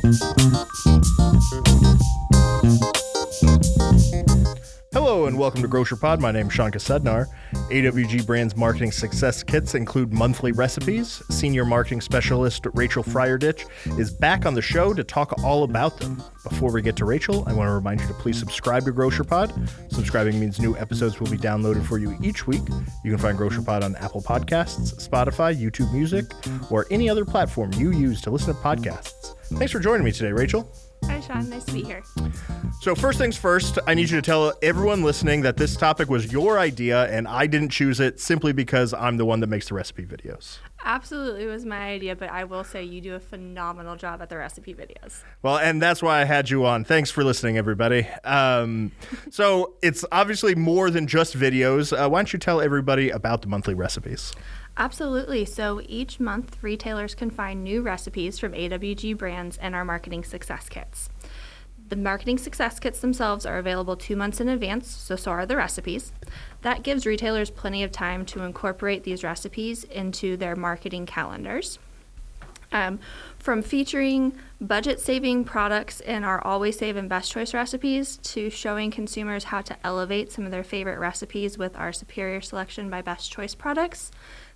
Hello and welcome to Grocer Pod. My name is Sean Kosednar. AWG Brand's marketing success kits include monthly recipes. Senior Marketing Specialist Rachel Frierdich is back on the show to talk all about them. Before we get to Rachel, I want to remind you to please subscribe to Grocer Pod. Subscribing means new episodes will be downloaded for you each week. You can find Grocer Pod on Apple Podcasts, Spotify, YouTube Music, or any other platform you use to listen to podcasts. Thanks for joining me today, Rachel. Hi, Sean. Nice to be here. So first things first, I need you to tell everyone listening that this topic was your idea and I didn't choose it simply because I'm the one that makes the recipe videos. Absolutely, it was my idea, but I will say you do a phenomenal job at the recipe videos. Well, and that's why I had you on. Thanks for listening, everybody. So it's obviously more than just videos. Why don't you tell everybody about the monthly recipes? Absolutely. So each month, retailers can find new recipes from AWG brands and our marketing success kits. The marketing success kits themselves are available 2 months in advance, so are the recipes. That gives retailers plenty of time to incorporate these recipes into their marketing calendars. From featuring budget-saving products in our Always Save and Best Choice recipes to showing consumers how to elevate some of their favorite recipes with our Superior Selection by Best Choice products,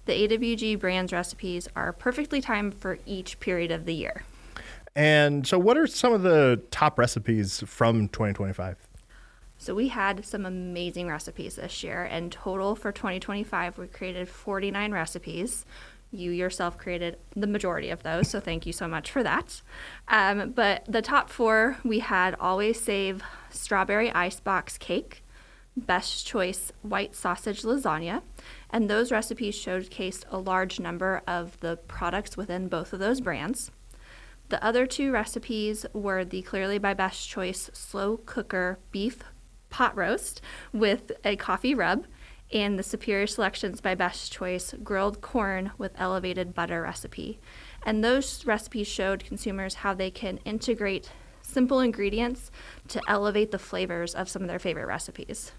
the AWG brand's recipes are perfectly timed for each period of the year. And so what are some of the top recipes from 2025? So we had some amazing recipes this year. In total for 2025, we created 49 recipes. You yourself created the majority of those, so thank you so much for that. But the top 4, we had Always Save Strawberry Icebox Cake, Best Choice White Sausage Lasagna, and those recipes showcased a large number of the products within both of those brands. The other 2 recipes were the Clearly by Best Choice Slow Cooker Beef Pot Roast with a coffee rub, and the Superior Selections by Best Choice Grilled Corn with Elevated Butter recipe. And those recipes showed consumers how they can integrate simple ingredients to elevate the flavors of some of their favorite recipes.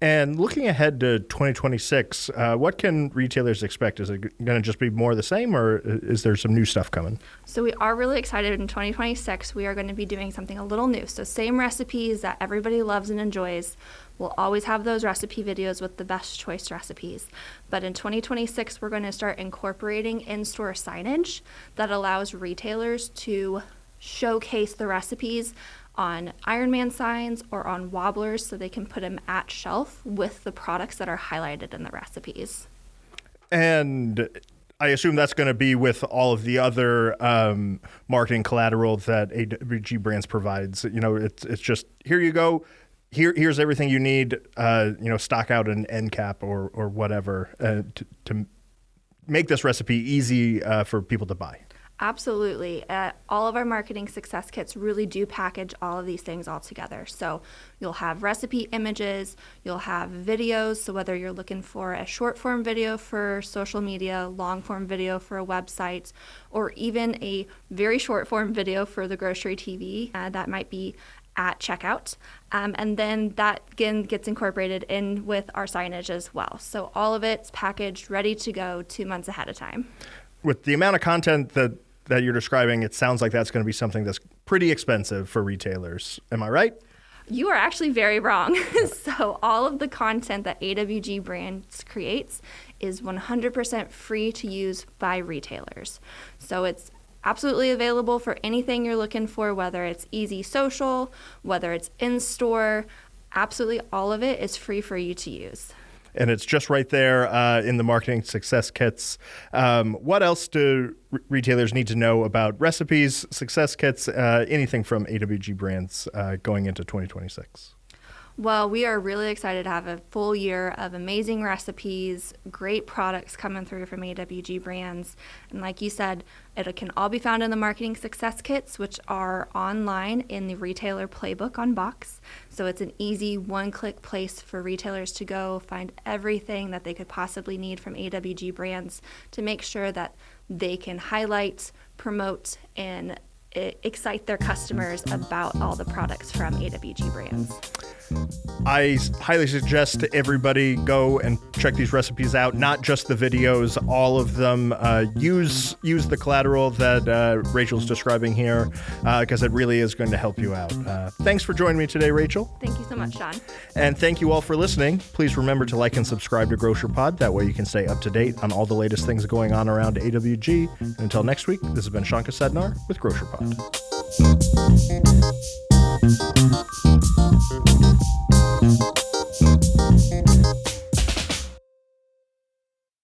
And looking ahead to 2026, what can retailers expect? Is it going to just be more of the same, or is there some new stuff coming? So we are really excited. In 2026, we are going to be doing something a little new. So same recipes that everybody loves and enjoys. We'll always have those recipe videos with the best choice recipes. But in 2026, we're going to start incorporating in-store signage that allows retailers to showcase the recipes on Ironman signs or on wobblers so they can put them at shelf with the products that are highlighted in the recipes. And I assume that's going to be with all of the other marketing collateral that AWG Brands provides. You know, it's just, here you go. Here's everything you need, stock out an end cap or whatever to make this recipe easy for people to buy. Absolutely. All of our marketing success kits really do package all of these things all together. So you'll have recipe images, you'll have videos. So whether you're looking for a short form video for social media, long form video for a website, or even a very short form video for the grocery TV, that might be at checkout. And then that again gets incorporated in with our signage as well. So all of it's packaged, ready to go 2 months ahead of time. With the amount of content that you're describing, it sounds like that's going to be something that's pretty expensive for retailers. Am I right? You are actually very wrong. So all of the content that AWG Brands creates is 100% free to use by retailers. So it's absolutely available for anything you're looking for, whether it's easy social, whether it's in-store. Absolutely all of it is free for you to use. And it's just right there in the marketing success kits. What else do retailers need to know about recipes, success kits, anything from AWG Brands going into 2026? Well, we are really excited to have a full year of amazing recipes, great products coming through from AWG Brands. And like you said, it can all be found in the marketing success kits, which are online in the retailer playbook on box. So it's an easy one-click place for retailers to go find everything that they could possibly need from AWG Brands to make sure that they can highlight, promote, and excite their customers about all the products from AWG Brands. I highly suggest to everybody go and check these recipes out, not just the videos, all of them. Use the collateral that Rachel's describing here, because it really is going to help you out. Thanks for joining me today, Rachel. Thank you so much, Sean. And thank you all for listening. Please remember to like and subscribe to Grocer Pod. That way you can stay up to date on all the latest things going on around AWG. And until next week, this has been Sean Kosednar with Grocer Pod.